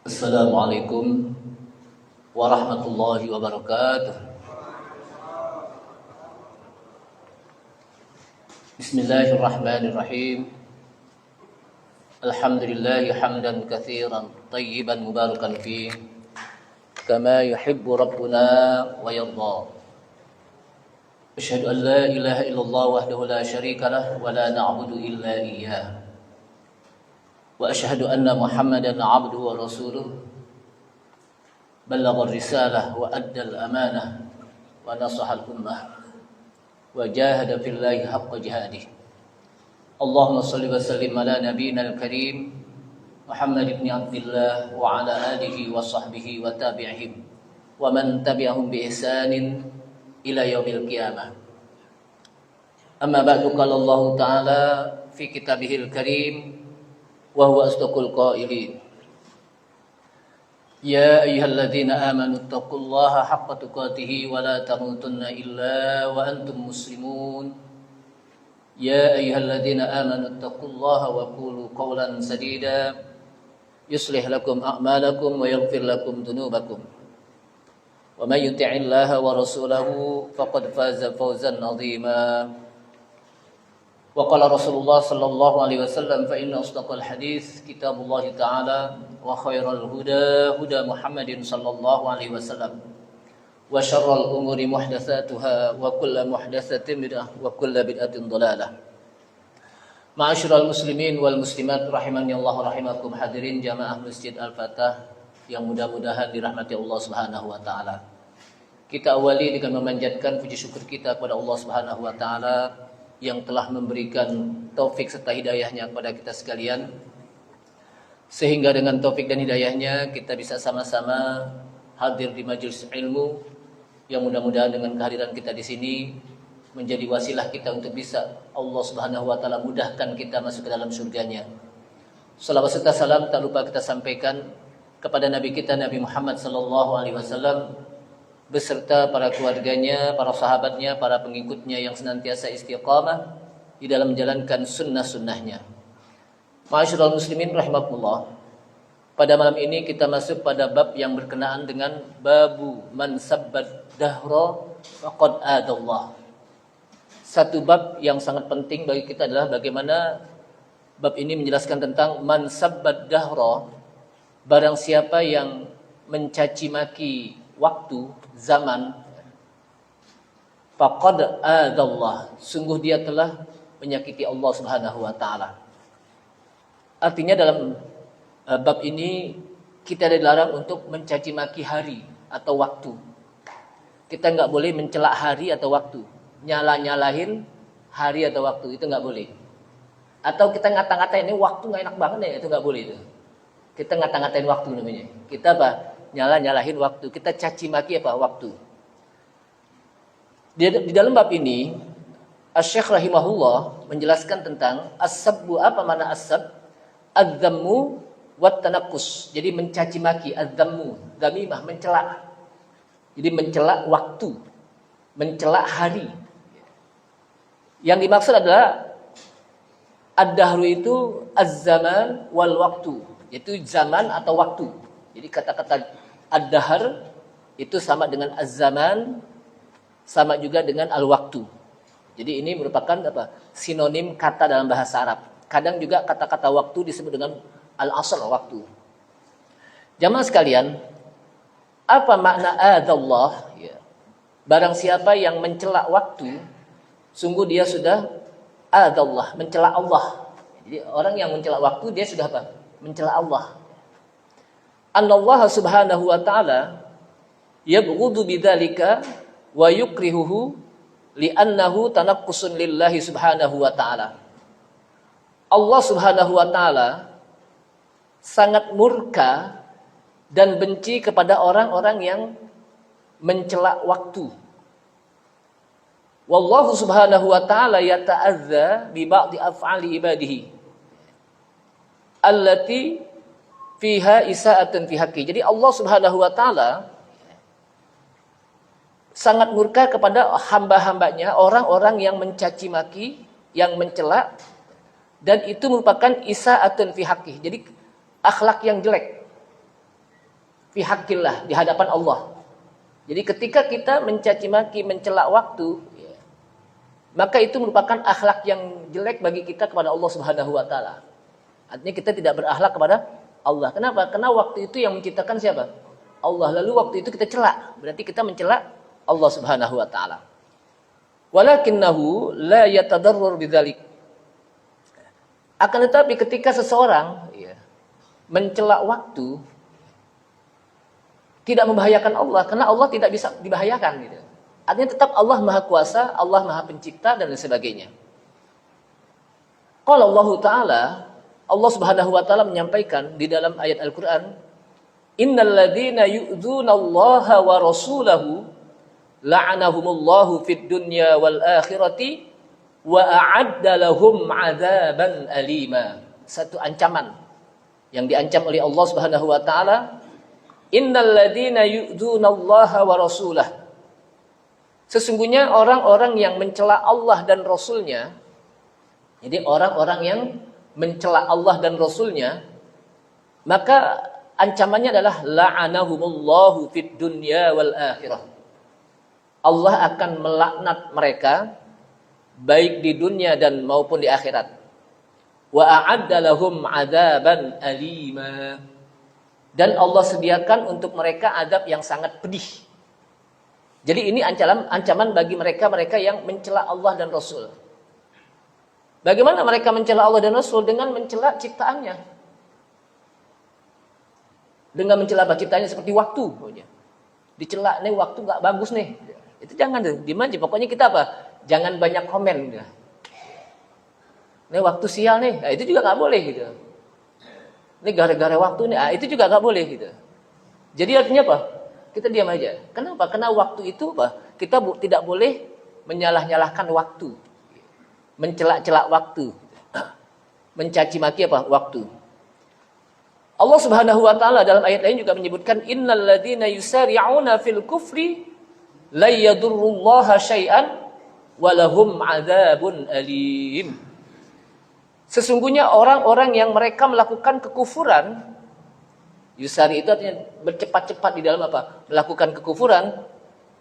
Assalamualaikum warahmatullahi wabarakatuh. Bismillahirrahmanirrahim. Alhamdulillahi hamdan katsiran tayyiban mubarakan fi kama yuhibbu rabbuna wa yarda. Asyhadu an la ilaha illallah wahdahu la syarika lah wa la na'budu illa iyyah. Wa asyhadu anna Muhammadan 'abduhu wa rasuluh ballagha ar-risalah wa adda al-amanah wa nasaha al-ummah wa jahada fillahi haqqa jihadih. Allahumma shalli wa sallim ala nabiyyina al-karim Muhammad ibn Abdullah wa ala alihi wa sahbihi wa tabi'ihim wa man tabi'ahum bi ihsanin ila yaumil qiyamah. Amma ba'du, qala Allah ta'ala fi kitabihil karim wa huwa asdaqul qailin. Ya ayyuhalladzina amanu taqullaha haqqa tuqatih wa la tamutunna illa wa antum muslimun. Ya ayyuhalladzina amanu taqullaha wa qulu qawlan sadida yuslih lakum a'malakum wa yaghfir lakum dhunubakum. Wa may yuti'illaha wa rasulahu faqad faza fawzan 'azima. Wa qala Rasulullah sallallahu alaihi wasallam fa inna asdaqal hadits kitabullah ta'ala wa khairal huda huda Muhammadin sallallahu alaihi wasallam wa syarral umuri muhdatsatuha wa kullu muhdatsatin bid'ah wa kullu bid'atin dhalalah. Ma'asyiral muslimin wal muslimat rahimani Allah rahimakum, hadirin jamaah Masjid Al-Fatah yang mudah-mudahan dirahmati Allah Subhanahu wa taala. Kita awali dengan memanjatkan puji syukur kita kepada Allah Subhanahu wa taala yang telah memberikan taufik serta hidayahnya kepada kita sekalian, sehingga dengan taufik dan hidayahnya kita bisa sama-sama hadir di majelis ilmu yang mudah-mudahan dengan kehadiran kita di sini menjadi wasilah kita untuk bisa Allah Subhanahu wa taala mudahkan kita masuk ke dalam surganya. Salawat serta salam tak lupa kita sampaikan kepada Nabi kita Nabi Muhammad sallallahu alaihi wasallam beserta para keluarganya, para sahabatnya, para pengikutnya yang senantiasa istiqamah di dalam menjalankan sunnah-sunnahnya. Ma'asyiral muslimin rahimakumullah. Pada malam ini kita masuk pada bab yang berkenaan dengan babu man sabbad dahra faqad adallah. Satu bab yang sangat penting bagi kita adalah bagaimana bab ini menjelaskan tentang man sabbad dahra, barang siapa yang mencaci maki waktu, zaman, faqad adallah, sungguh dia telah menyakiti Allah Subhanahu wa taala. Artinya dalam bab ini kita dilarang untuk mencaci maki hari atau waktu. Kita enggak boleh mencela hari atau waktu, nyalahin hari atau waktu, itu enggak boleh. Atau kita ngata-ngatain ini waktu enggak enak banget ya, itu enggak boleh itu. Kita ngata-ngatain waktu namanya. Kita apa? Nyalahin waktu, kita caci maki apa? Waktu. Di dalam bab ini Asy-Syaikh rahimahullah menjelaskan tentang as-sabbu. Apa makna as-sab? Az-zammu wat tanaqus. Jadi mencaci maki, az-zammu, zamimah, mencela. Jadi mencela waktu, mencela hari. Yang dimaksud adalah ad-dahru itu az-zaman wal waktu, yaitu zaman atau waktu. Jadi kata-kata ad-dahr itu sama dengan az-zaman, sama juga dengan al-waktu. Jadi ini merupakan apa? Sinonim kata dalam bahasa Arab. Kadang juga kata-kata waktu disebut dengan al-asl, waktu. Jamaah sekalian, apa makna adallah? Ya. Barang siapa yang mencela waktu, sungguh dia sudah adallah, mencela Allah. Jadi orang yang mencela waktu dia sudah apa? Mencela Allah. Allah Subhanahu wa taala yabghudu bidzalika wa yukrihuhu li'annahu tanaqqusun lillahi subhanahu wa ta'ala. Allah Subhanahu wa taala sangat murka dan benci kepada orang-orang yang mencela waktu. Wallahu Subhanahu wa taala yata'adza bi ba'di af'ali ibadihi allati fiha isa'atan fi haqqi. Jadi Allah Subhanahu wa taala sangat murka kepada hamba-hambanya, orang-orang yang mencaci maki, yang mencela, dan itu merupakan isa'atun fi haqqi. Jadi akhlak yang jelek. fi haqqillah, di hadapan Allah. Jadi ketika kita mencaci maki, mencela waktu, ya, maka itu merupakan akhlak yang jelek bagi kita kepada Allah Subhanahu wa taala. Artinya kita tidak berakhlak kepada Allah. Kenapa? Karena waktu itu yang menciptakan siapa? Allah. Lalu waktu itu kita celak, berarti kita mencela Allah Subhanahu wa taala. Walakinnahu la yatadarrar bidzalik. Akan tetapi ketika seseorang ya, mencela waktu, tidak membahayakan Allah, karena Allah tidak bisa dibahayakan gitu. Artinya tetap Allah Maha Kuasa, Allah Maha Pencipta dan lain sebagainya. Qala Allah Ta'ala, Allah Subhanahu wa taala menyampaikan di dalam ayat Al-Qur'an, "Innal ladzina yu'dzunallaha wa rasulahu la'anahumullahu fid dunya wal akhirati wa a'adda lahum 'adzaban alima." Satu ancaman yang diancam oleh Allah Subhanahu wa taala, "Innal ladzina yu'dzunallaha wa rasulahu." Sesungguhnya orang-orang yang mencela Allah dan Rasulnya, jadi orang-orang yang mencela Allah dan Rasulnya, maka ancamannya adalah la'anahumullahu fid dunya wal akhirah. Allah akan melaknat mereka baik di dunia dan maupun di akhirat. Wa a'adda lahum 'adzaban alima. Dan Allah sediakan untuk mereka azab yang sangat pedih. Jadi ini ancaman bagi mereka yang mencela Allah dan Rasul. Bagaimana mereka mencela Allah dan Rasul? Dengan mencela ciptaannya. Dengan mencela ciptaannya seperti waktu. Dicela, nih waktu gak bagus nih. Itu jangan deh, dimanji. Pokoknya kita apa? Jangan banyak komen. Nih waktu sial nih, nah, itu juga gak boleh gitu. Ini gara-gara waktu nih, itu juga gak boleh gitu. Jadi artinya apa? Kita diam aja. Kenapa? Karena waktu itu apa? Kita tidak boleh menyalah-nyalahkan waktu. Mencelak-celak waktu. Mencaci maki apa? Waktu. Allah Subhanahu wa taala dalam ayat lain juga menyebutkan innal ladzina yusari'una fil kufri la yadurrullaha syai'an wa lahum 'adzabun alim. Sesungguhnya orang-orang yang mereka melakukan kekufuran, yusari itu artinya bercepat-cepat di dalam apa? Melakukan kekufuran,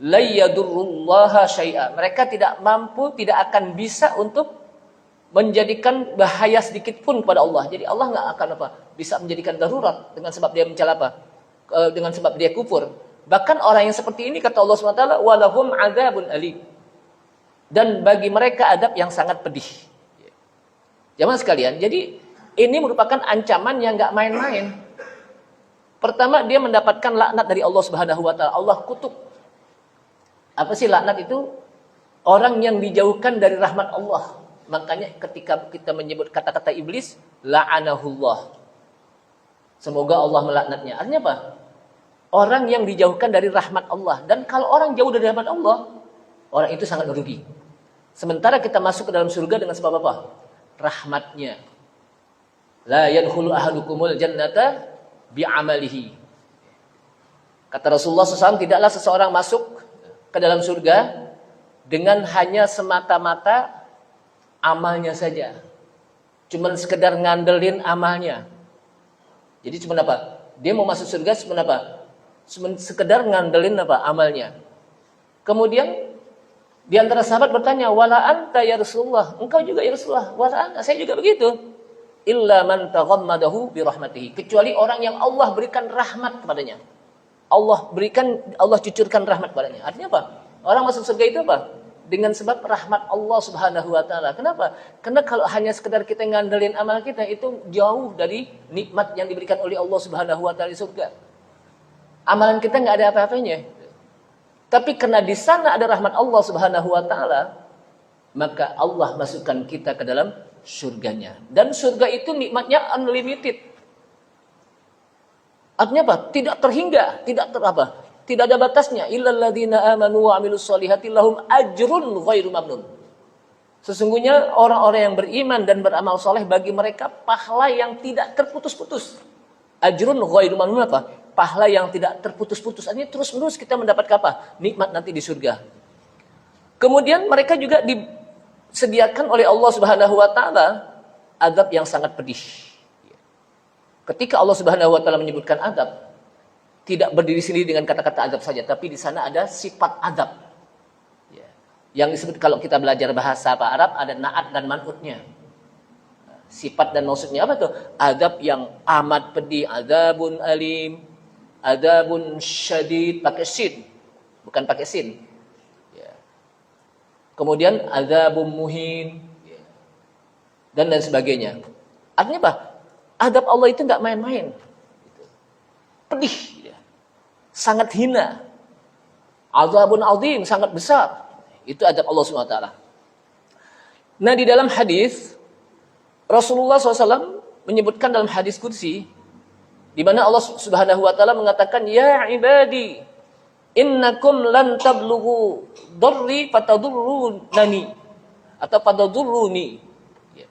la yadurrullaha syai'a. Mereka tidak mampu, tidak akan bisa untuk menjadikan bahaya sedikit pun kepada Allah. Jadi Allah nggak akan apa? Bisa menjadikan darurat dengan sebab dia mencela apa? Dengan sebab dia kufur. Bahkan orang yang seperti ini kata Allah SWT, walahum adzabun alim. Dan bagi mereka adab yang sangat pedih. Jamaah sekalian, jadi ini merupakan ancaman yang nggak main-main. Pertama, dia mendapatkan laknat dari Allah Subhanahu wa taala. Allah kutuk. Apa sih laknat itu? Orang yang dijauhkan dari rahmat Allah. Makanya ketika kita menyebut kata-kata iblis, la'anahullah. Semoga Allah melaknatnya. Artinya apa? Orang yang dijauhkan dari rahmat Allah. Dan kalau orang jauh dari rahmat Allah, orang itu sangat merugi. Sementara kita masuk ke dalam surga dengan sebab apa? Rahmatnya. La yadkhulu ahadukumul jannata bi'amalihi. Kata Rasulullah SAW, tidaklah seseorang masuk ke dalam surga dengan hanya semata-mata amalnya saja. Cuman sekedar ngandelin amalnya. Jadi cuma apa? Dia mau masuk surga cuma apa? Cuma sekedar ngandelin apa? Amalnya. Kemudian di antara sahabat bertanya, wala anta ya Rasulullah, engkau juga ya Rasulullah, wala anta, saya juga begitu. Illa man taghammadahu bi rahmatihi, kecuali orang yang Allah berikan rahmat kepadanya. Allah cucurkan rahmat kepadanya. Artinya apa? Orang masuk surga itu apa? Dengan sebab rahmat Allah Subhanahu wa taala. Kenapa? Karena kalau hanya sekedar kita ngandelin amal kita, itu jauh dari nikmat yang diberikan oleh Allah Subhanahu wa taala di surga. Amalan kita nggak ada apa-apanya. Tapi karena di sana ada rahmat Allah Subhanahu wa taala, maka Allah masukkan kita ke dalam surganya. Dan surga itu nikmatnya unlimited. Artinya apa? Tidak terhingga, tidak ada batasnya. Illal ladzina amanu wa 'amilus solihati lahum ajrun ghairu mamnun. Sesungguhnya orang-orang yang beriman dan beramal soleh, bagi mereka pahala yang tidak terputus-putus. Ajrun ghairu mamnun apa? Pahala yang tidak terputus-putus. Artinya terus-menerus kita mendapat apa? Nikmat nanti di surga. Kemudian mereka juga disediakan oleh Allah Subhanahu wa taala azab yang sangat pedih. Ketika Allah Subhanahu wa taala menyebutkan azab, tidak berdiri sendiri dengan kata-kata adab saja, tapi di sana ada sifat adab. Ya. Yang disebut kalau kita belajar bahasa Arab ada naat dan man'utnya. Sifat dan maksudnya apa tuh? Adab yang amat pedih, adabun alim, adabun syadid, pakai sin, bukan pakai sin. Ya. Kemudian adabun muhin, ya. Dan lain sebagainya. Artinya apa? Adab Allah itu nggak main-main, pedih, ya. Sangat hina, adabun azim, sangat besar. Itu adab Allah SWT. Nah, di dalam hadis Rasulullah SAW menyebutkan dalam hadis qudsi di mana Allah Subhanahu wa taala mengatakan, "Ya ibadi, innakum lan tablughu darri fatadurrunani atau fatadurruni." Ya.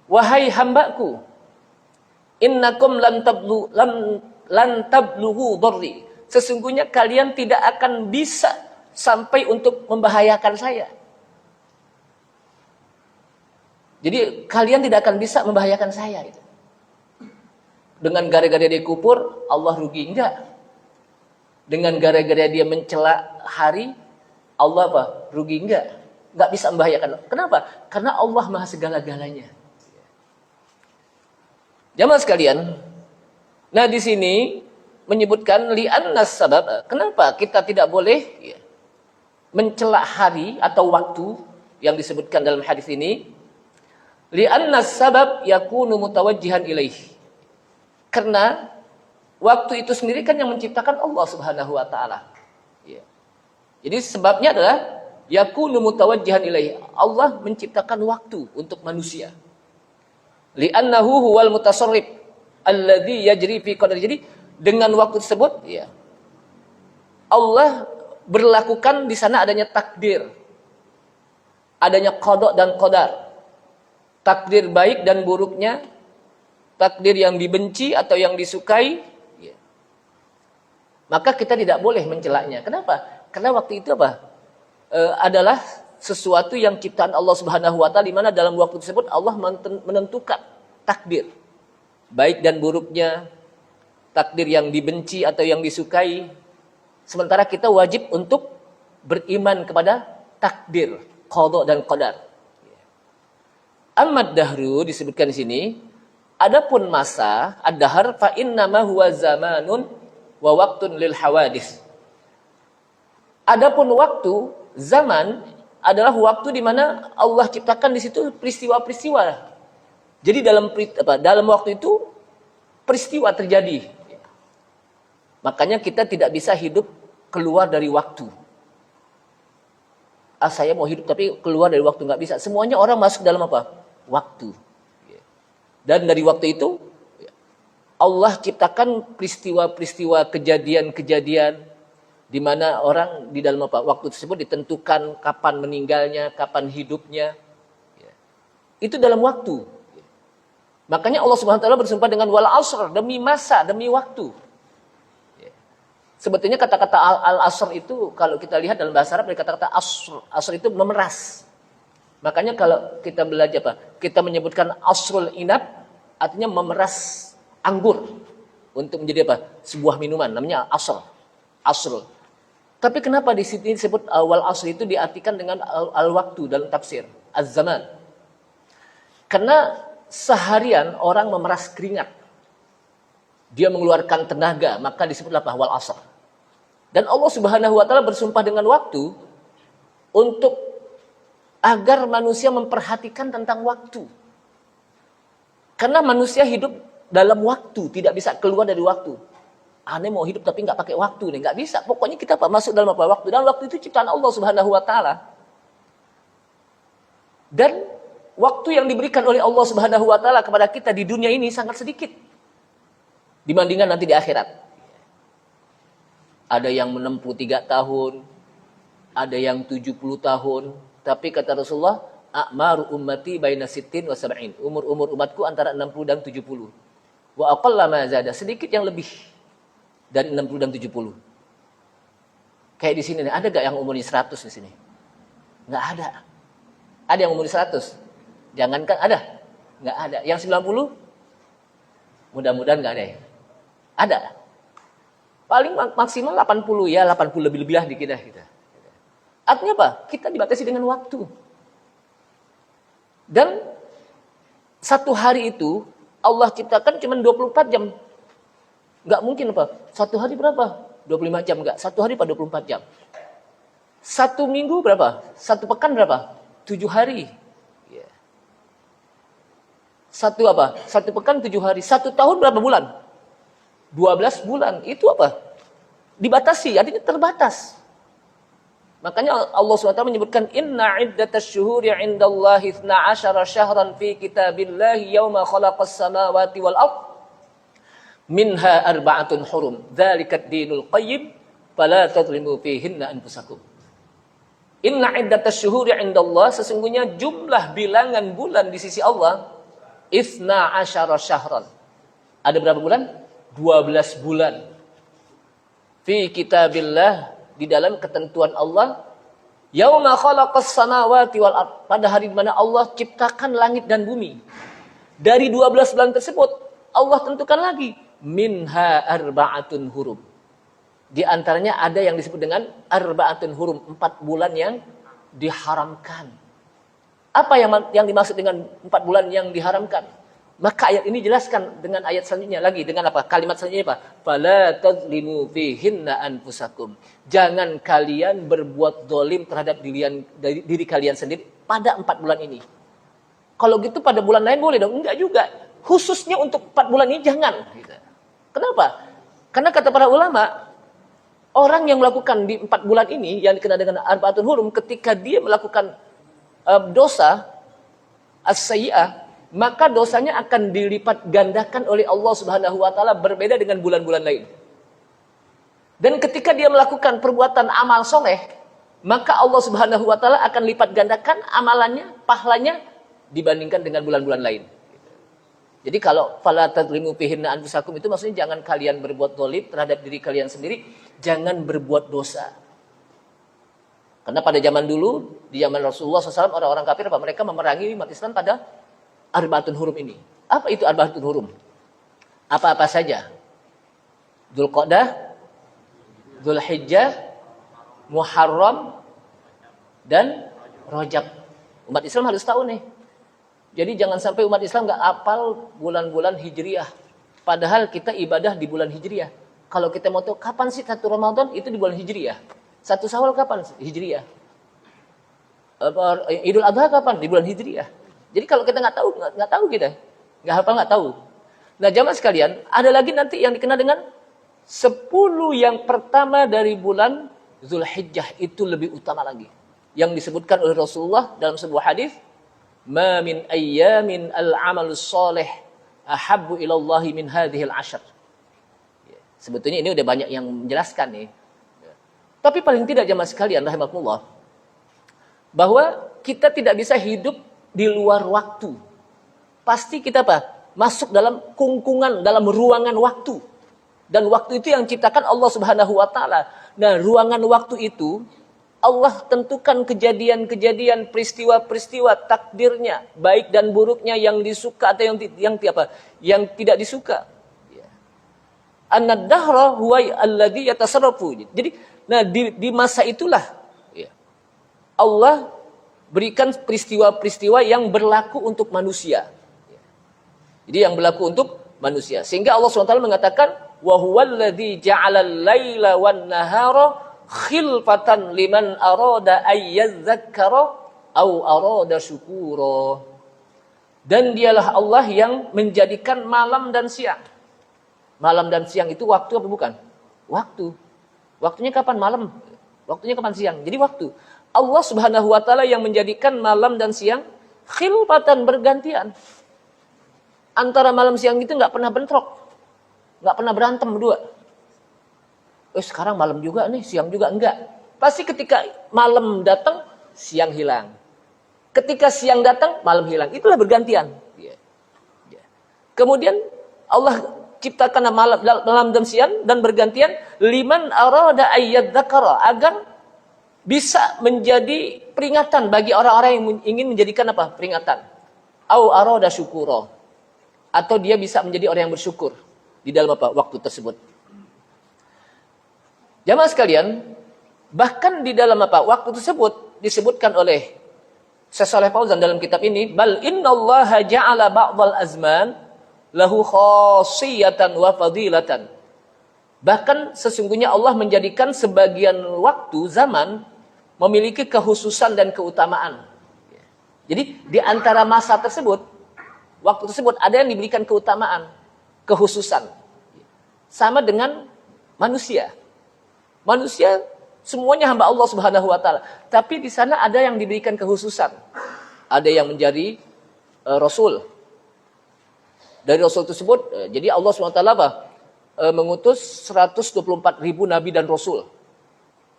Wahai hambaku, innakum lan tablughu darri. Sesungguhnya kalian tidak akan bisa sampai untuk membahayakan saya. Jadi kalian tidak akan bisa membahayakan saya gitu. Dengan gara-gara dia kufur, Allah rugi? Enggak. Dengan gara-gara dia mencela hari, Allah apa? Rugi? Enggak. Enggak bisa membahayakan. Kenapa? Karena Allah Maha segala-galanya. Jamaah sekalian, nah di sini menyebutkan li'annas sabab. Kenapa kita tidak boleh mencela hari atau waktu yang disebutkan dalam hadis ini? Li'annas sabab yakunu mutawajjihan ilaih. Karena waktu itu sendiri kan yang menciptakan Allah Subhanahu wa taala. Ya. Jadi sebabnya adalah yakunu mutawajjihan ilaih. Allah menciptakan waktu untuk manusia. Li'annahu huwal mutasarrif alladzi yajri fi qadar. Jadi dengan waktu tersebut ya Allah berlakukan di sana adanya takdir. Adanya qada dan qadar. Takdir baik dan buruknya, takdir yang dibenci atau yang disukai, ya. Maka kita tidak boleh mencelaknya. Kenapa? Karena waktu itu apa? Adalah sesuatu yang ciptaan Allah Subhanahu wa taala, di mana dalam waktu tersebut Allah menentukan takdir baik dan buruknya, takdir yang dibenci atau yang disukai. Sementara kita wajib untuk beriman kepada takdir, qada dan qadar. Amad dahru disebutkan di sini, adapun masa ad-dahr fa innama huwa zamanun wa waqtun lil hawadis. Adapun waktu, zaman adalah waktu di mana Allah ciptakan di situ peristiwa-peristiwa. Jadi dalam waktu itu peristiwa terjadi. Makanya kita tidak bisa hidup keluar dari waktu. Saya mau hidup tapi keluar dari waktu, nggak bisa. Semuanya orang masuk dalam apa? Waktu. Dan dari waktu itu Allah ciptakan peristiwa-peristiwa, kejadian-kejadian di mana orang di dalam apa? Waktu tersebut ditentukan kapan meninggalnya, kapan hidupnya. Itu dalam waktu. Makanya Allah Subhanahu wa taala bersumpah dengan wal asr, demi masa, demi waktu. Sebetulnya kata-kata al-asr itu kalau kita lihat dalam bahasa Arab dari kata-kata asr. Asr itu memeras. Makanya kalau kita belajar apa? Kita menyebutkan asrul inab, artinya memeras anggur untuk menjadi apa? Sebuah minuman, namanya asr. Asr. Tapi kenapa di sini disebut wal asr itu diartikan dengan al-waktu dalam tafsir, az-zaman? Karena seharian orang memeras keringat. Dia mengeluarkan tenaga, maka disebutlah apa? Wal asr. Dan Allah Subhanahu wa taala bersumpah dengan waktu untuk agar manusia memperhatikan tentang waktu. Karena manusia hidup dalam waktu, tidak bisa keluar dari waktu. Aneh mau hidup tapi nggak pakai waktu nih, nggak bisa. Pokoknya kita masuk dalam apa? Waktu. Dan waktu itu ciptaan Allah Subhanahu wa taala. Dan waktu yang diberikan oleh Allah Subhanahu wa taala kepada kita di dunia ini sangat sedikit dibandingkan nanti di akhirat. Ada yang menempuh 3 tahun, ada yang 70 tahun. Tapi kata Rasulullah, a'maru ummati baina sittin wa sab'in. Umur umatku antara 60 dan 70. Wa aqalla ma zada, sedikit yang lebih dari 60 dan 70. Kayak di sini nih, ada gak yang umurnya 100 di sini? Enggak ada. Ada yang umur 100? Jangankan ada. Enggak ada. Yang 90? Mudah-mudahan enggak ada ya. Ada. Paling maksimal 80 ya, 80 lebih-lebih lah dikit dah kita. Artinya apa? Kita dibatasi dengan waktu. Dan satu hari itu Allah ciptakan cuma 24 jam. Enggak mungkin apa? Satu hari berapa? 25 jam enggak. Satu hari pada 24 jam. Satu minggu berapa? Satu pekan berapa? 7 hari. Ya. Satu apa? Satu pekan 7 hari. Satu tahun berapa bulan? 12 bulan. Itu apa? Dibatasi, artinya terbatas. Makanya Allah SWT menyebutkan inna iddatasy syuhuri 'indallahi 12 syahran fi kitabillahi yauma khalaqas samawati wal ardh minha arba'atun hurum dzalikat dinul qayyim fala tadhlimu fihinna anfusakum. Inna iddatasy syuhuri 'indallah, sesungguhnya jumlah bilangan bulan di sisi Allah 12 syahran. Ada berapa bulan? 12 bulan. Fi kitabillah, di dalam ketentuan Allah, yauma khalaqas samawati wal ardh, pada hari di mana Allah ciptakan langit dan bumi. Dari 12 bulan tersebut Allah tentukan lagi minha arba'atun hurum. Di antaranya ada yang disebut dengan arba'atun hurum, 4 bulan yang diharamkan. Apa yang dimaksud dengan 4 bulan yang diharamkan? Maka ayat ini jelaskan dengan ayat selanjutnya lagi, dengan apa? Kalimat selanjutnya apa? Fala tadlimu fihinna anfusakum. Jangan kalian berbuat dolim terhadap diri kalian sendiri pada 4 bulan ini. Kalau gitu pada bulan lain boleh dong? Enggak juga. Khususnya untuk 4 bulan ini jangan. Kenapa? Karena kata para ulama, orang yang melakukan di 4 bulan ini yang dikenal dengan arba'atun hurum, ketika dia melakukan dosa as-sayyi'ah, maka dosanya akan dilipat gandakan oleh Allah Subhanahu wa taala, berbeda dengan bulan-bulan lain. Dan ketika dia melakukan perbuatan amal soleh, maka Allah Subhanahu wa taala akan lipat gandakan amalannya, pahalanya dibandingkan dengan bulan-bulan lain. Jadi kalau fala tadlimu fihinna anfusakum itu maksudnya jangan kalian berbuat zalim terhadap diri kalian sendiri, jangan berbuat dosa. Karena pada zaman dulu, di zaman Rasulullah SAW, orang-orang kafir mereka memerangi umat Islam pada arba'atun hurum ini. Apa itu arba'atun hurum? Apa-apa saja? Dzulqa'dah, Dzulhijjah, Muharram, dan Rajab. Umat Islam harus tahu nih. Jadi jangan sampai umat Islam nggak hafal bulan-bulan Hijriah. Padahal kita ibadah di bulan Hijriah. Kalau kita mau tahu kapan sih 1 Ramadan, itu di bulan Hijriah. 1 Syawal kapan? Hijriah. Idul Adha kapan? Di bulan Hijriah. Jadi kalau kita nggak tahu kita, nggak hafal, nggak tahu. Nah, jamaah sekalian, ada lagi nanti yang dikenal dengan 10 yang pertama dari bulan Dzulhijjah, itu lebih utama lagi. Yang disebutkan oleh Rasulullah dalam sebuah hadis, "Ma min ayyamin al-amalus shalih ahabbu ila Allah min hadhihi al-ashr." Sebetulnya ini udah banyak yang menjelaskan nih. Tapi paling tidak jamaah sekalian rahimakumullah, bahwa kita tidak bisa hidup di luar waktu. Pasti kita masuk dalam kungkungan, dalam ruangan waktu. Dan waktu itu yang ciptakan Allah Subhanahu wa taala. Nah, ruangan waktu itu Allah tentukan kejadian-kejadian, peristiwa-peristiwa, takdirnya, baik dan buruknya, yang disuka atau yang tidak disuka. An-dahra huwa alladhi yatasarrafu. Jadi, nah di masa itulah Allah berikan peristiwa-peristiwa yang berlaku untuk manusia. Jadi yang berlaku untuk manusia. Sehingga Allah SWT mengatakan, wa huwallazi ja'alal laila wan nahara khilfatan liman arada ayyadzakkara aw arada syukura. Dan dialah Allah yang menjadikan malam dan siang. Malam dan siang itu waktu apa bukan? Waktu. Waktunya kapan malam? Waktunya kapan siang? Jadi waktu. Allah Subhanahu wa taala yang menjadikan malam dan siang khilfatan, bergantian. Antara malam siang itu nggak pernah bentrok. Nggak pernah berantem berdua. Sekarang malam juga nih, siang juga enggak. Pasti ketika malam datang, siang hilang. Ketika siang datang, malam hilang. Itulah bergantian. Kemudian Allah ciptakan malam dan siang dan bergantian, liman arada ayyadzakara, agar bisa menjadi peringatan bagi orang-orang yang ingin menjadikan peringatan. Au arada syukura, atau dia bisa menjadi orang yang bersyukur di dalam waktu tersebut. Jamaah sekalian, bahkan di dalam waktu tersebut disebutkan oleh Syekh Shalih Fauzan dalam kitab ini, bal innallaha ja'ala ba'dal azman lahu khasiyatan wa fadilatan. Bahkan sesungguhnya Allah menjadikan sebagian waktu zaman memiliki kekhususan dan keutamaan. Jadi di antara masa tersebut, waktu tersebut ada yang diberikan keutamaan, kekhususan. Sama dengan manusia. Manusia semuanya hamba Allah Subhanahu wa taala. Tapi di sana ada yang diberikan kekhususan. Ada yang menjadi rasul. Dari rasul tersebut, jadi Allah Subhanahu wa taala mengutus 124.000 nabi dan rasul.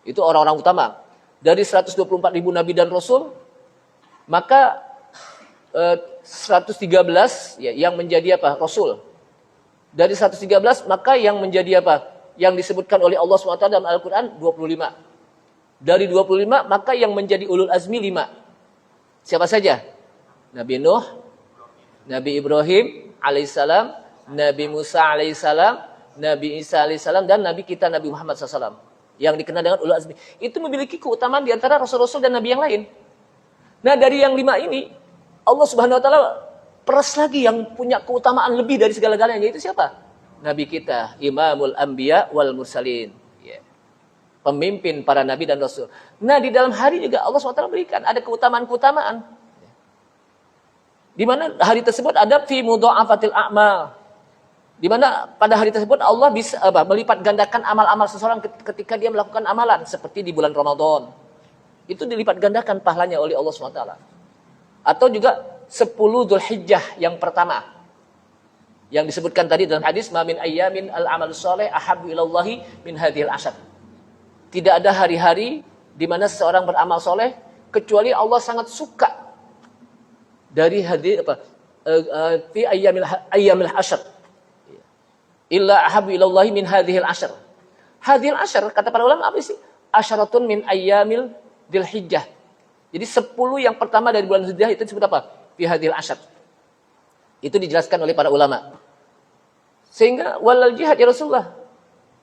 Itu orang-orang utama. Dari 124.000 nabi dan rasul, maka 113 ya, yang menjadi rasul. Dari 113 maka yang menjadi yang disebutkan oleh Allah SWT dalam Al-Quran 25. Dari 25 maka yang menjadi ulul azmi 5. Siapa saja? Nabi Nuh, Nabi Ibrahim alaihissalam, Nabi Musa alaihissalam, Nabi Isa alaihissalam, dan Nabi kita Nabi Muhammad SAW. Yang dikenal dengan ulul azmi. Itu memiliki keutamaan di antara rasul-rasul dan nabi yang lain. Nah dari yang 5 ini, Allah Subhanahu Wa Taala peras lagi yang punya keutamaan lebih dari segala-galanya. Yaitu siapa? Nabi kita, Imamul Anbiya wal Mursalin. Yeah. Pemimpin para nabi dan rasul. Nah, di dalam hari juga Allah SWT berikan ada keutamaan-keutamaan. Di mana hari tersebut ada fi mudha'afatil a'mal. Di mana pada hari tersebut Allah bisa melipat gandakan amal-amal seseorang ketika dia melakukan amalan seperti di bulan Ramadan. Itu dilipat gandakan pahalanya oleh Allah SWT. Atau juga 10 Dzulhijjah yang pertama. Yang disebutkan tadi dalam hadis, ma min ayyamin al-amal shalih ahabbu ilallahi min hadhil ashar. Tidak ada hari-hari di mana seseorang beramal soleh kecuali Allah sangat suka dari hadis fi ayyamil ashar. Illa ahabbu ilallahi min hadhil ashar. Hadhil ashar kata para ulama apa sih? Asyaratun min ayyamil dzulhijjah. Jadi 10 yang pertama dari bulan Dzulhijjah itu disebut apa? Fi hadhil ashar. Itu dijelaskan oleh para ulama. Sehingga walal jihad ya Rasulullah.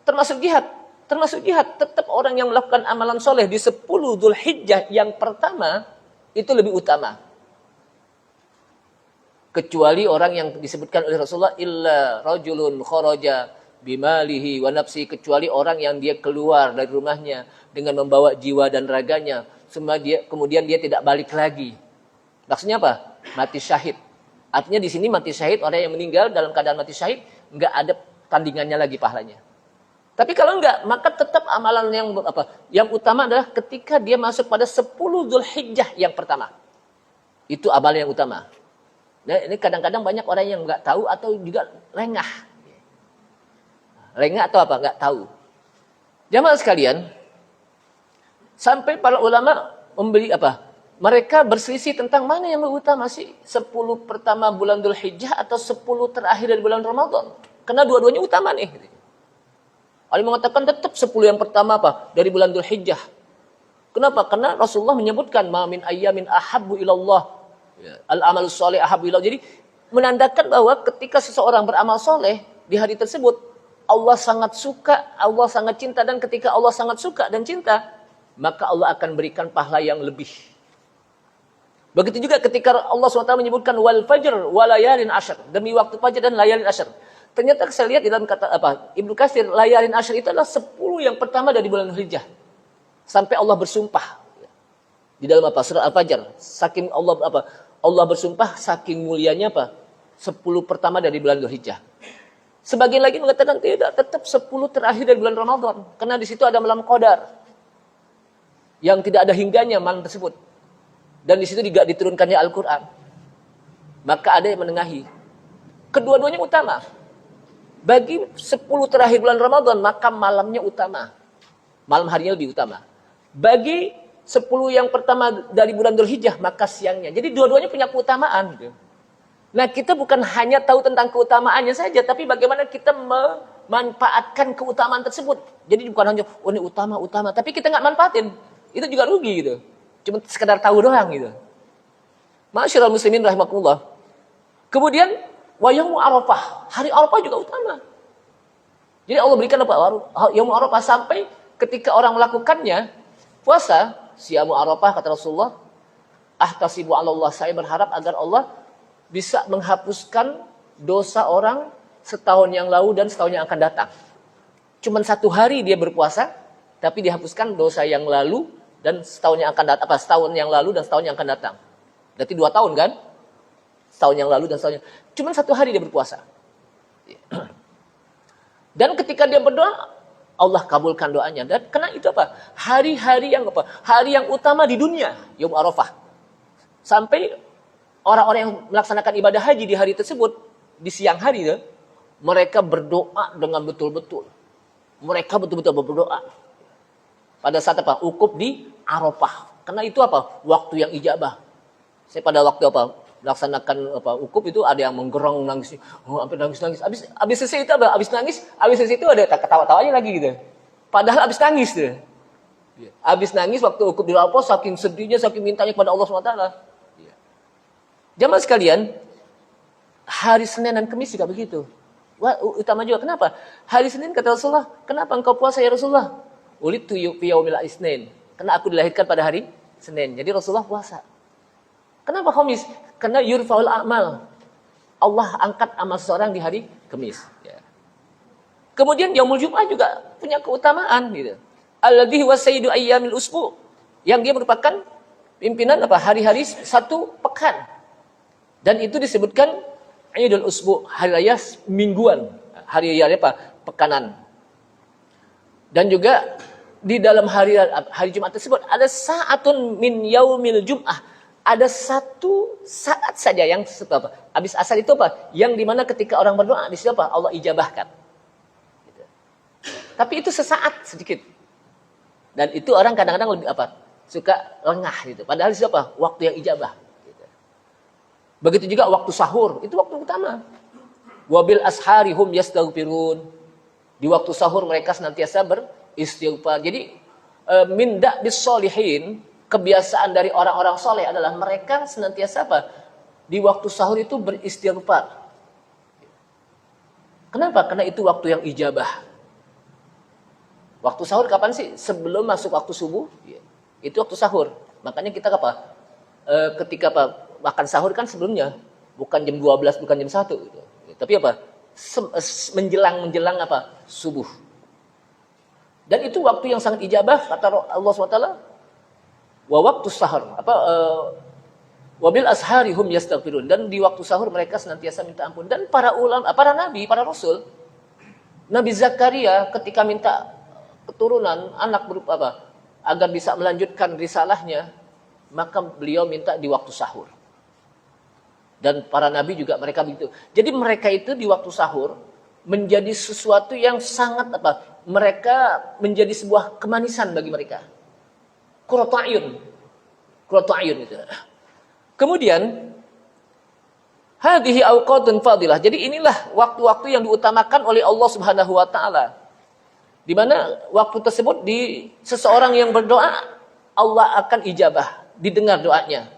Termasuk jihad. Termasuk jihad. Tetap orang yang melakukan amalan soleh di 10 Dzulhijjah yang pertama itu lebih utama. Kecuali orang yang disebutkan oleh Rasulullah illa rajulun kharaja bimalihi wa nafsi, kecuali orang yang dia keluar dari rumahnya dengan membawa jiwa dan raganya, kemudian dia tidak balik lagi. Maksudnya apa? Mati syahid. Artinya di sini mati syahid, orang yang meninggal dalam keadaan mati syahid, enggak ada tandingannya lagi pahalanya. Tapi kalau enggak, maka tetap amalan yang utama adalah ketika dia masuk pada 10 Dzulhijjah yang pertama. Itu amalan yang utama. Nah, ini kadang-kadang banyak orang yang enggak tahu atau juga lengah. Lengah atau apa? Enggak tahu. Jamaah sekalian, sampai para ulama membeli mereka berselisih tentang mana yang lebih utama sih, 10 pertama bulan Dzulhijjah atau 10 terakhir dari bulan Ramadan. Karena dua-duanya utama nih. Ada yang mengatakan tetap 10 yang pertama dari bulan Dzulhijjah. Kenapa? Karena Rasulullah menyebutkan ma min ayyamin ahabbu ilallah al-amalus shalih ahabbu ilallah. Jadi menandakan bahwa ketika seseorang beramal soleh di hari tersebut, Allah sangat suka, Allah sangat cinta, dan ketika Allah sangat suka dan cinta, maka Allah akan berikan pahala yang lebih. Begitu juga ketika Allah SWT menyebutkan wal fajr wa layalin ashar, demi waktu fajar dan layalin ashar. Ternyata saya lihat di dalam kata Ibnu Katsir, layalin ashar itu adalah 10 yang pertama dari bulan Dzulhijjah. Sampai Allah bersumpah di dalam surah Al-Fajr, saking Allah bersumpah saking mulianya 10 pertama dari bulan Dzulhijjah. Sebagian lagi mengatakan tidak, tetap 10 terakhir dari bulan Ramadan, karena di situ ada malam Qadar yang tidak ada hingganya malam tersebut. Dan di situ juga diturunkannya Al-Quran. Maka ada yang menengahi. Kedua-duanya utama. Bagi 10 terakhir bulan Ramadan, maka malamnya utama. Malam harinya lebih utama. Bagi 10 yang pertama dari bulan Dzulhijjah, maka siangnya. Jadi dua-duanya punya keutamaan. Nah, kita bukan hanya tahu tentang keutamaannya saja, tapi bagaimana kita memanfaatkan keutamaan tersebut. Jadi bukan hanya, oh ini utama, tapi kita nggak manfaatin. Itu juga rugi gitu. Cuma sekedar tahu doang gitu. Ma'asyiral muslimin rahimakumullah. Kemudian wa yaumul Arafah. Hari Arafah juga utama. Jadi Allah berikan yaumul Arafah sampai ketika orang melakukannya, puasa, siamu Arafah, kata Rasulullah, ahtasibu 'ala Allah, saya berharap agar Allah bisa menghapuskan dosa orang setahun yang lalu dan setahun yang akan datang. Cuman 1 hari dia berpuasa, tapi dihapuskan dosa yang lalu dan setahun yang akan datang, setahun yang lalu dan setahun yang akan datang. Berarti 2 tahun kan? Setahun yang lalu dan setahun yang... Cuman 1 hari dia berpuasa. Dan ketika dia berdoa, Allah kabulkan doanya. Dan karena itu apa? Hari-hari yang apa? Hari yang utama di dunia, Yaum Arafah. Sampai orang-orang yang melaksanakan ibadah haji di hari tersebut, di siang hari, mereka berdoa dengan betul-betul. Mereka betul-betul berdoa. Pada saat apa? Wukuf di Arafah. Karena itu apa? Waktu yang ijabah. Saya pada waktu apa? Melaksanakan apa wukuf itu ada yang menggerang nangis, hampir nangis. Habis selesai itu apa? Habis nangis, habis selesai itu ada ketawa-tawanya lagi gitu. Padahal habis nangis tuh. Habis nangis waktu wukuf di Arafah, saking sedihnya, saking mintanya kepada Allah SWT. Jamaah sekalian, hari Senin dan Kamis juga begitu. Wah, utama juga. Kenapa? Hari Senin kata Rasulullah, kenapa engkau puasa ya Rasulullah? Ulidtu fi yaumil Isnin. Karena aku dilahirkan pada hari Senin. Jadi Rasulullah puasa. Kenapa Khamis? Karena yurfa'ul a'mal. Allah angkat amal seseorang di hari Kamis. Ya. Kemudian Yaumul Jum'ah juga punya keutamaan. Gitu. Alladhi huwa sayyidu ayyamil usbu. Yang dia merupakan pimpinan apa? Hari-hari 1 pekan. Dan itu disebutkan Idul Usbu, hari raya mingguan. Hari raya apa? Pekanan. Dan juga di dalam hari Jumat tersebut ada sa'atun min yaumil Jum'ah. Ada 1 saat saja yang apa? Habis asar itu apa? Yang dimana ketika orang berdoa di situ apa? Allah ijabahkan. Gitu. Tapi itu sesaat sedikit. Dan itu orang kadang-kadang lebih apa? Suka lengah gitu. Padahal di situ apa? Waktu yang ijabah. Gitu. Begitu juga waktu sahur, itu waktu utama. Wabil ashari hum yastaghfirun. Di waktu sahur mereka senantiasa beristighfar. Jadi minda bis solihin, kebiasaan dari orang-orang soleh adalah mereka senantiasa apa? Di waktu sahur itu beristighfar. Kenapa? Karena itu waktu yang ijabah. Waktu sahur kapan sih? Sebelum masuk waktu subuh. Itu waktu sahur. Makanya kita apa? Ketika apa? Makan sahur kan sebelumnya. Bukan jam 12, bukan jam 1. Gitu. Tapi apa? Menjelang apa? Subuh. Dan itu waktu yang sangat ijabah. Kata Allah SWT. Wa waktu sahur wabil ashari hum yastaghfirun, dan di waktu sahur mereka senantiasa minta ampun. Dan para ulama, para nabi, para rasul, Nabi Zakaria ketika minta keturunan anak berupa apa agar bisa melanjutkan risalahnya, maka beliau minta di waktu sahur. Dan para nabi juga mereka begitu. Jadi mereka itu di waktu sahur menjadi sesuatu yang sangat apa? Mereka menjadi sebuah kemanisan bagi mereka. Qurratu ayun itu. Kemudian hadhihi awqatun fadilah. Jadi inilah waktu-waktu yang diutamakan oleh Allah Subhanahu wa taala. Di mana waktu tersebut di seseorang yang berdoa, Allah akan ijabah, didengar doanya.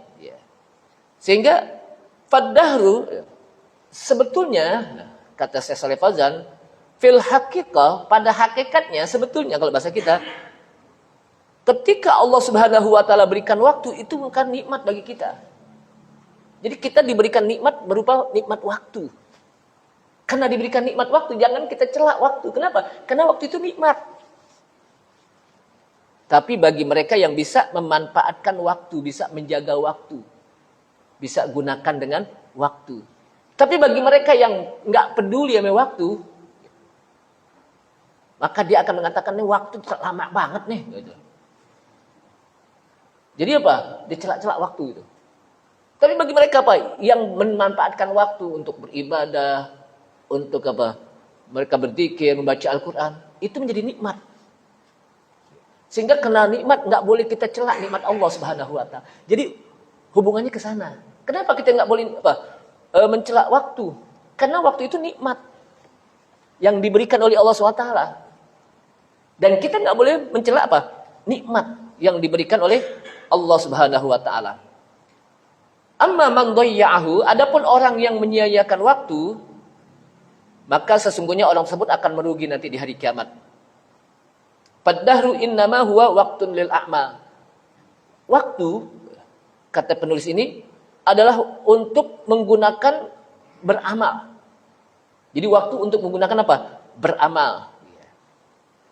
Sehingga fadahru sebetulnya kata Syekh Shalih Fauzan, fil haqiqah, pada hakikatnya sebetulnya kalau bahasa kita, ketika Allah Subhanahu wa taala berikan waktu, itu bukan nikmat bagi kita. Jadi kita diberikan nikmat berupa nikmat waktu. Karena diberikan nikmat waktu, jangan kita celak waktu. Kenapa? Karena waktu itu nikmat. Tapi bagi mereka yang bisa memanfaatkan waktu, bisa menjaga waktu, bisa gunakan dengan waktu. Tapi bagi mereka yang nggak peduli sama waktu, maka dia akan mengatakan, nih waktu lama banget nih. Gitu. Jadi apa? Dicelak-celak waktu itu. Tapi bagi mereka apa? Yang memanfaatkan waktu untuk beribadah, untuk apa? Mereka berzikir, membaca Al-Quran, itu menjadi nikmat. Sehingga kena nikmat nggak boleh kita celak nikmat Allah Subhanahu wa taala. Jadi hubungannya ke sana. Kenapa kita nggak boleh mencelak waktu? Karena waktu itu nikmat yang diberikan oleh Allah SWT. Dan kita nggak boleh mencela apa? Nikmat yang diberikan oleh Allah Subhanahu wa taala. Amma man dhayya'ahu, adapun orang yang menyia-nyiakan waktu, maka sesungguhnya orang tersebut akan merugi nanti di hari kiamat. Fad-dahru innama huwa waqtun lil a'mal. Waktu, kata penulis ini, adalah untuk menggunakan beramal. Jadi waktu untuk menggunakan apa? Beramal.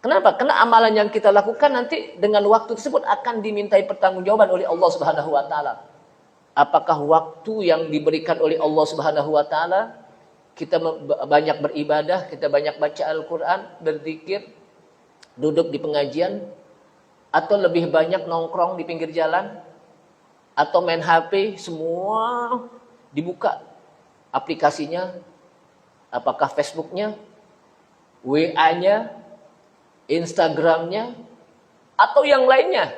Kenapa? Karena amalan yang kita lakukan nanti dengan waktu tersebut akan dimintai pertanggungjawaban oleh Allah Subhanahu wa taala. Apakah waktu yang diberikan oleh Allah Subhanahu wa taala kita banyak beribadah, kita banyak baca Al-Qur'an, berzikir, duduk di pengajian, atau lebih banyak nongkrong di pinggir jalan, atau main HP, semua dibuka aplikasinya, apakah Facebooknya, WA-nya, Instagramnya, atau yang lainnya.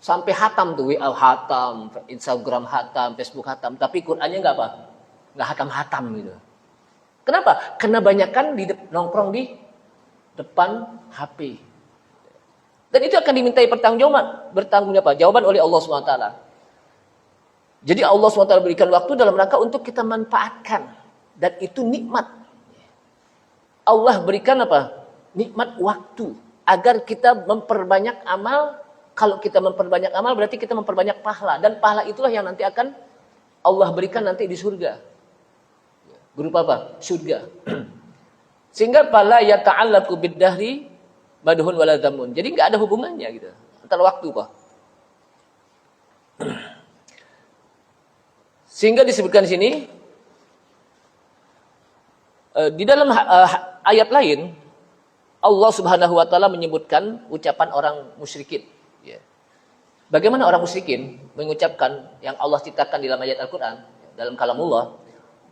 Sampai hatam tuh, WA hatam, Instagram hatam, Facebook hatam, tapi Qur'annya nggak apa? Nggak hatam-hatam gitu. Kenapa? Karena banyakan nongkrong di depan HP. Dan itu akan dimintai jawaban oleh Allah SWT. Jadi Allah SWT berikan waktu dalam rangka untuk kita manfaatkan. Dan itu nikmat. Allah berikan apa? Nikmat waktu. Agar kita memperbanyak amal. Kalau kita memperbanyak amal berarti kita memperbanyak pahala. Dan pahala itulah yang nanti akan Allah berikan nanti di surga. Berupa apa? Surga. Sehingga pala yata'allaqu bid-dahri madhun wala dhamun. Jadi enggak ada hubungannya gitu antara waktu, Pak. Sehingga disebutkan di sini di dalam ayat lain Allah Subhanahu wa taala menyebutkan ucapan orang musyrikin, ya. Bagaimana orang musyrikin mengucapkan yang Allah ciptakan di dalam ayat Al-Qur'an, dalam kalamullah,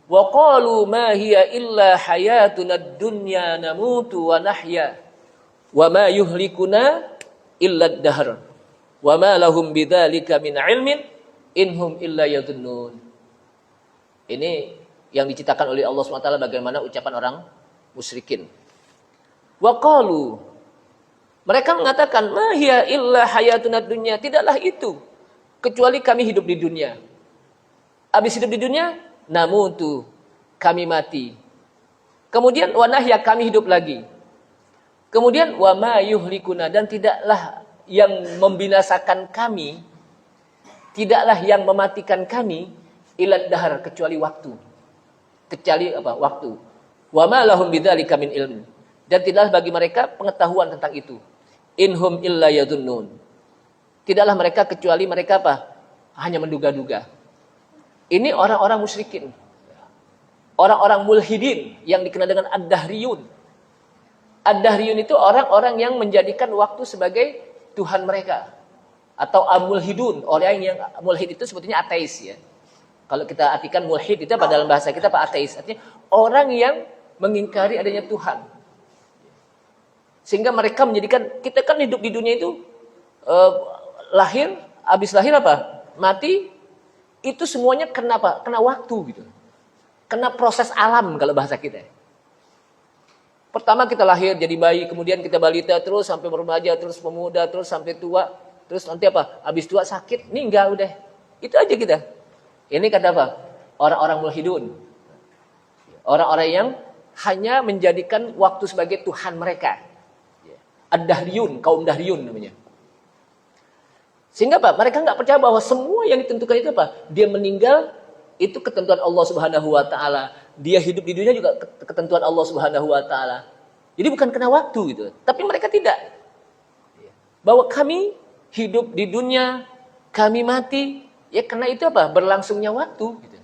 wa qalu ma hiya illa hayatuna ad-dunya namutu wa nahya wa ma yuhlikuna illa ad-dahr wa ma lahum bidzalika min ilmin inhum illa yadhunnun. Ini yang diciptakan oleh Allah SWT bagaimana ucapan orang musyrikin. Wa qalu, mereka mengatakan ma hiya illa hayatuna ad-dunya, tidaklah itu kecuali kami hidup di dunia. Habis hidup di dunia namutu, kami mati. Kemudian wa nahya, kami hidup lagi. Kemudian wa ma yuhlikuna, dan tidaklah yang membinasakan kami, tidaklah yang mematikan kami ilad dahar, kecuali waktu. Kecuali apa? Waktu. Wa ma lahum bidzalika min ilm, dan tidaklah bagi mereka pengetahuan tentang itu. Inhum illa yadhunnun, tidaklah mereka kecuali mereka apa? Hanya menduga-duga. Ini orang-orang musyrikin. Orang-orang mulhidin yang dikenal dengan ad-dahriyun. Ad-dahriyun itu orang-orang yang menjadikan waktu sebagai Tuhan mereka. Atau al-mulhidun, orang yang mulhid itu sebetulnya ateis, ya. Kalau kita artikan mulhid itu apa dalam bahasa kita, Pak, ateis. Artinya orang yang mengingkari adanya Tuhan. Sehingga mereka menjadikan, kita kan hidup di dunia itu lahir, habis lahir apa? Mati, itu semuanya kena apa? Kena waktu gitu. Kena proses alam kalau bahasa kita. Pertama kita lahir jadi bayi, kemudian kita balita, terus sampai remaja, terus pemuda, terus sampai tua, terus nanti apa? Habis tua sakit, meninggal udah. Itu aja kita. Ini kata apa? Orang-orang mulhidun. Orang-orang yang hanya menjadikan waktu sebagai Tuhan mereka. Ad-dahriyun, kaum dahriyun namanya. Sehingga apa? Mereka nggak percaya bahwa semua yang ditentukan itu apa? Dia meninggal, itu ketentuan Allah Subhanahu wa taala. Dia hidup di dunia juga ketentuan Allah Subhanahu wa taala. Jadi bukan kena waktu gitu. Tapi mereka tidak. Bahwa kami hidup di dunia, kami mati, ya karena itu apa? Berlangsungnya waktu gitu.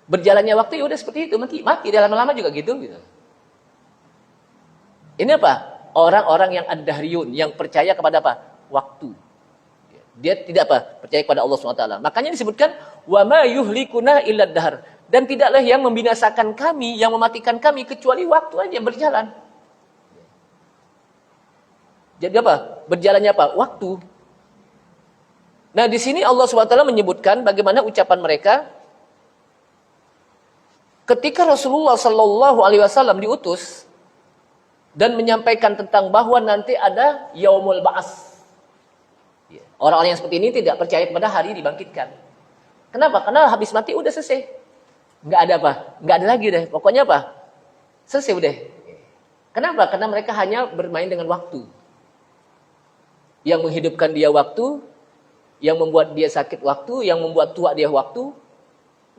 Berjalannya waktu ya udah seperti itu, mati lama-lama juga gitu. Ini apa? Orang-orang yang ad-dahriyun, yang percaya kepada apa? Waktu. Dia tidak apa? Percaya kepada Allah SWT. Makanya disebutkan wa ma yuhlikuna illa ad-dahr, dan tidaklah yang membinasakan kami, yang mematikan kami kecuali waktu aja yang berjalan. Jadi apa? Berjalannya apa? Waktu. Nah, di sini Allah SWT menyebutkan bagaimana ucapan mereka ketika Rasulullah Shallallahu Alaihi Wasallam diutus dan menyampaikan tentang bahwa nanti ada yaumul ba'ats. Orang-orang yang seperti ini tidak percaya kepada hari dibangkitkan. Kenapa? Karena habis mati udah selesai. Nggak ada apa? Nggak ada lagi deh. Pokoknya apa? Selesai udah. Kenapa? Karena mereka hanya bermain dengan waktu. Yang menghidupkan dia waktu, yang membuat dia sakit waktu, yang membuat tua dia waktu.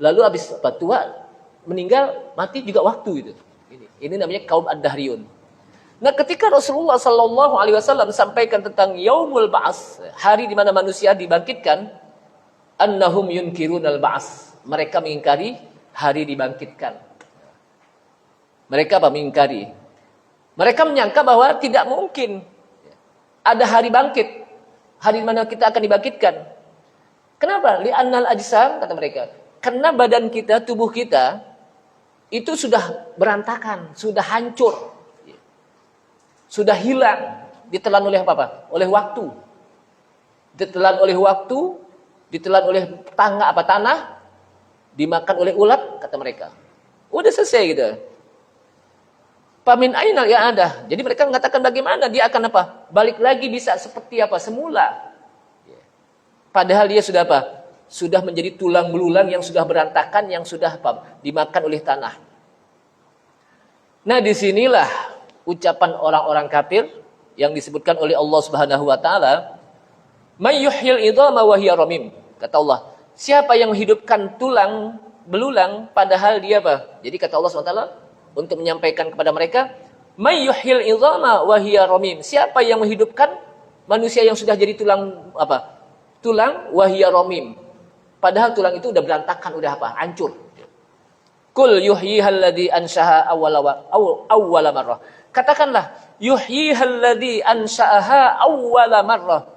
Lalu habis tua, meninggal, mati juga waktu itu. Ini namanya kaum ad-dahriyun. Nah, ketika Rasulullah Sallallahu Alaihi Wasallam sampaikan tentang Yaumul Ba'ats, hari di mana manusia dibangkitkan, annahum yunkirunal ba'ats. Mereka mengingkari hari dibangkitkan. Mereka apa? Mengingkari. Mereka menyangka bahwa tidak mungkin ada hari bangkit, hari di mana kita akan dibangkitkan. Kenapa? Li'annal ajsam, kata mereka. Karena badan kita, tubuh kita itu sudah berantakan, sudah hancur, sudah hilang, ditelan oleh apa? Oleh waktu. Ditelan oleh waktu, ditelan oleh tanah, dimakan oleh ulat, kata mereka. Udah selesai gitu. Pamin ainal ya ada. Jadi mereka mengatakan bagaimana dia akan apa? Balik lagi bisa seperti apa? Semula. Padahal dia sudah apa? Sudah menjadi tulang belulang yang sudah berantakan, yang sudah apa? Dimakan oleh tanah. Nah, disinilah ucapan orang-orang kafir yang disebutkan oleh Allah Subhanahu wa taala, "May yuhyil idhama wa hiya ramim." Kata Allah, siapa yang menghidupkan tulang belulang padahal dia apa? Jadi kata Allah SWT untuk menyampaikan kepada mereka, "May yuhyil idhama wa hiya ramim." Siapa yang menghidupkan manusia yang sudah jadi tulang apa? Tulang wa hiya ramim. Padahal tulang itu udah berantakan, udah apa? Hancur. Kul yuhyihal ladzi anshaha awwala marrah. Katakanlah, yuhyihal ladzi ansha'aha awwala marrah.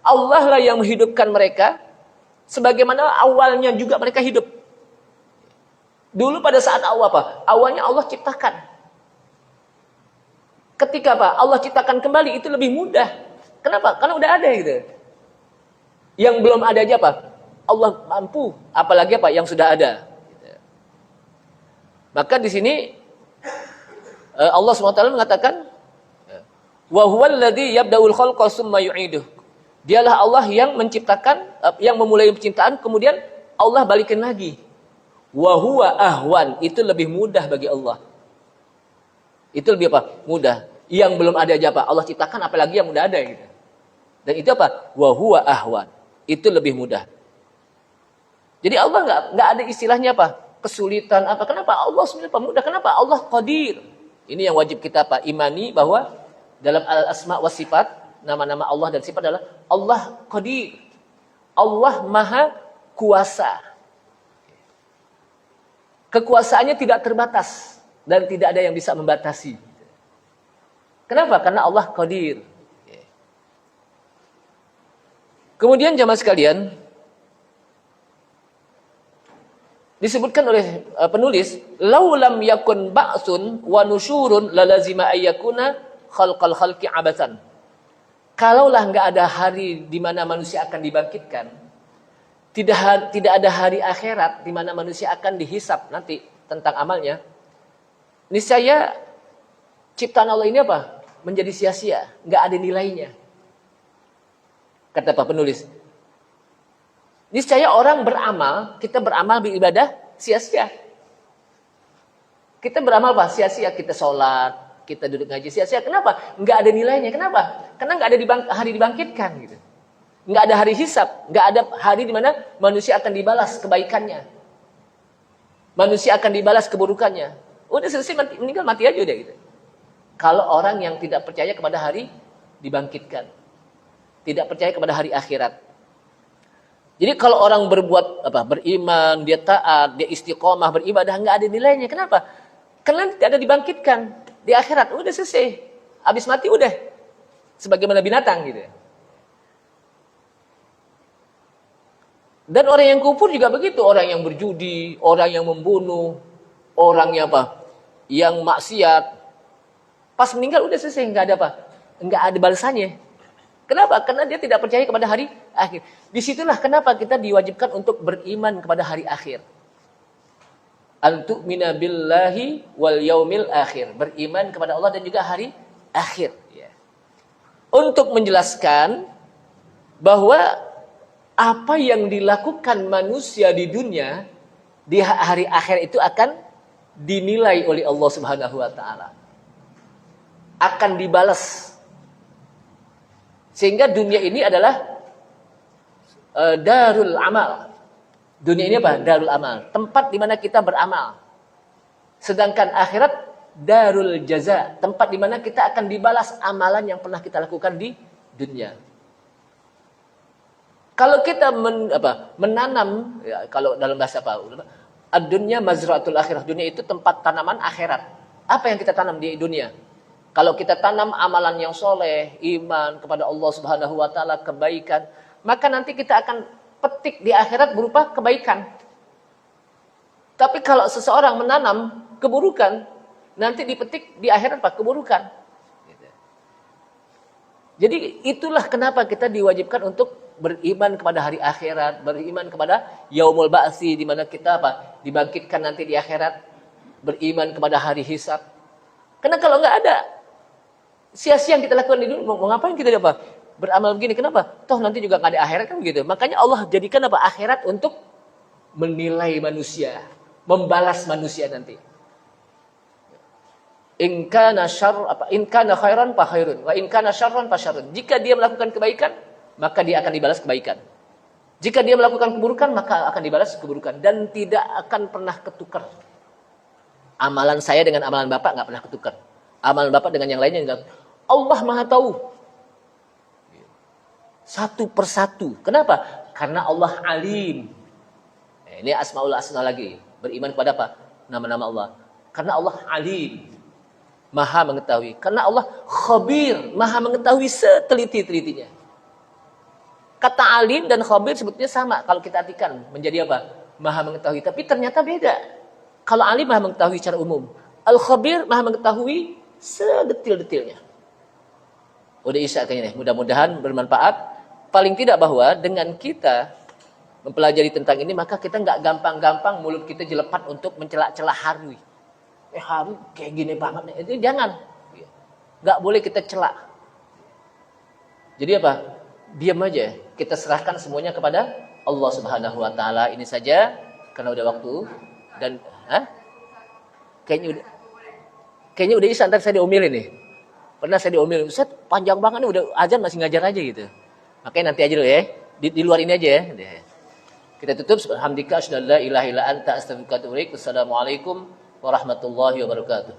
Allah lah yang menghidupkan mereka sebagaimana awalnya juga mereka hidup. Dulu pada saat awal apa? Awalnya Allah ciptakan. Ketika apa? Allah ciptakan kembali itu lebih mudah. Kenapa? Karena udah ada gitu. Yang belum ada aja apa? Allah mampu, apalagi apa yang sudah ada. Maka di sini Allah SWT mengatakan, wa huwal ladzi yabda'ul khalqa tsumma yu'iduh. Dialah Allah yang menciptakan, yang memulai penciptaan, kemudian Allah balikin lagi. Wa huwa ahwan, itu lebih mudah bagi Allah. Itu lebih apa? Mudah. Yang belum ada aja apa? Allah ciptakan, apalagi yang udah ada gitu. Dan itu apa? Wa huwa ahwan. Itu lebih mudah. Jadi Allah nggak ada istilahnya apa? Kesulitan apa? Kenapa? Allah sebenarnya mudah. Kenapa? Allah Qadir. Ini yang wajib kita apa? Imani bahwa dalam al-asma wa sifat, nama-nama Allah dan sifat adalah Allah Qadir. Allah Maha Kuasa. Kekuasaannya tidak terbatas dan tidak ada yang bisa membatasi. Kenapa? Karena Allah Qadir. Kemudian jamaah sekalian, disebutkan oleh penulis, laulam yakun ba'sun wa nusyurun lalazima ayyakuna khalqal khalqi abasan. Kalaulah enggak ada hari di mana manusia akan dibangkitkan, tidak ada hari akhirat di mana manusia akan dihisap nanti tentang amalnya, niscaya ciptaan Allah ini apa? Menjadi sia-sia, enggak ada nilainya. Kata Pak penulis, niscaya orang beramal, kita beramal beribadah sia-sia. Kita beramal apa? Sia-sia. Kita sholat, kita duduk ngaji sia-sia. Kenapa? Enggak ada nilainya. Kenapa? Karena enggak ada hari dibangkitkan gitu. Enggak ada hari hisab, enggak ada hari di mana manusia akan dibalas kebaikannya. Manusia akan dibalas keburukannya. Udah selesai, meninggal mati aja udah gitu. Kalau orang yang tidak percaya kepada hari dibangkitkan, tidak percaya kepada hari akhirat. Jadi kalau orang berbuat apa, beriman, dia taat, dia istiqomah, beribadah, nggak ada nilainya. Kenapa? Karena tidak ada dibangkitkan di akhirat. Udah selesai, habis mati udah, sebagaimana binatang gitu. Dan orang yang kufur juga begitu, orang yang berjudi, orang yang membunuh, orang yang apa, yang maksiat, pas meninggal udah selesai, nggak ada apa, nggak ada balasannya. Kenapa? Karena dia tidak percaya kepada hari akhir. Disitulah kenapa kita diwajibkan untuk beriman kepada hari akhir. Antu'mina billahi wal yaumil akhir. Beriman kepada Allah dan juga hari akhir. Untuk menjelaskan bahwa apa yang dilakukan manusia di dunia, di hari akhir itu akan dinilai oleh Allah Subhanahu wa taala. akan dibalas. Sehingga dunia ini adalah darul amal. Dunia ini apa? Darul amal. Tempat di mana kita beramal. Sedangkan akhirat darul jaza. Tempat di mana kita akan dibalas amalan yang pernah kita lakukan di dunia. Kalau kita menanam, ya, kalau dalam bahasa apa? Ad-dunya mazra'atul akhirah. Dunia itu tempat tanaman akhirat. Apa yang kita tanam di dunia? Kalau kita tanam amalan yang soleh, iman kepada Allah Subhanahu wa taala, kebaikan, maka nanti kita akan petik di akhirat berupa kebaikan. Tapi kalau seseorang menanam keburukan, nanti dipetik di akhirat apa? Keburukan. Jadi itulah kenapa kita diwajibkan untuk beriman kepada hari akhirat, beriman kepada yaumul ba'tsi, di mana kita apa? Dibangkitkan nanti di akhirat, beriman kepada hari hisab. Karena kalau nggak ada, sia-sia yang kita lakukan di dunia, mau ngapain kita apa? Beramal begini, kenapa? Toh nanti juga nggak ada akhirat kan begitu. Makanya Allah jadikan apa? Akhirat untuk menilai manusia, membalas manusia nanti. In kana khairan fa khairun wa in kana syarran fa syarrun. Jika dia melakukan kebaikan, maka dia akan dibalas kebaikan. Jika dia melakukan keburukan, maka akan dibalas keburukan dan tidak akan pernah ketukar. Amalan saya dengan amalan Bapak nggak pernah ketukar. Amalan Bapak dengan yang lainnya enggak. Allah Maha tahu. Satu persatu. Kenapa? Karena Allah alim. Ini asmaul husna lagi. Beriman kepada apa? Nama-nama Allah. Karena Allah alim. Maha mengetahui. Karena Allah khabir. Maha mengetahui seteliti-telitinya. Kata alim dan khabir sebetulnya sama. Kalau kita artikan menjadi apa? Maha mengetahui. Tapi ternyata beda. Kalau alim maha mengetahui secara umum. Al-khabir maha mengetahui sedetil-detilnya. Udah isya kayaknya nih. Mudah-mudahan bermanfaat. Paling tidak bahwa dengan kita mempelajari tentang ini, maka kita nggak gampang-gampang mulut kita jelepat untuk mencela-cela Harwi. Harwi kayak gini banget nih. Itu jangan. Nggak boleh kita celak. Jadi apa? Diam aja. Kita serahkan semuanya kepada Allah Subhanahu wa taala. Ini saja karena udah waktu dan kayaknya udah isya, ntar saya diomelin nih. Pernah saya diomelin, Ustaz panjang banget nih, udah azan masih ngajar aja gitu. Makanya nanti aja dulu ya. Di luar ini aja ya. Kita tutup. Alhamdulillah, asyhadu an la ilaha illa anta, astaghfiruka wa atubu ilaik. Wassalamualaikum warahmatullahi wabarakatuh.